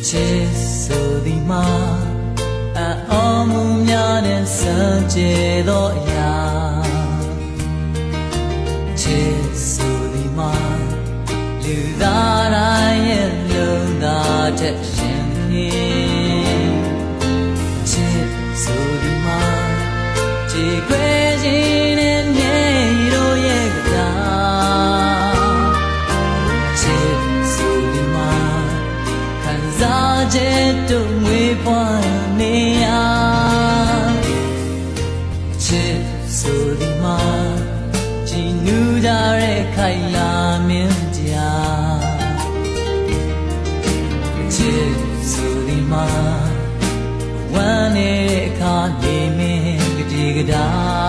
ချစ်ဆိုသည်မှာအော်မှုများနဲ့စံကြဲသောအရာချစ်ဆိုသည်မှာလူသားတိုင်းရဲ့လုံးသားတဲ့ရှင်ဖြစ်ချစ်ဆိုသည်မှာကြည်ခွဲခြင်းနဲ့မြေတို့ရဲ့ကတာချစ်ဆိုသည်မှာခံစားချက်တို့ငွေပွားနေရချစ်ဆိုသည်မှာကြည်နူးကြတဲ့ခိုင်လာမင်းကြားချစ်ဆိုသည်မှာဝမ်းနေတဲ့အခါနေမင်းကတိကတာ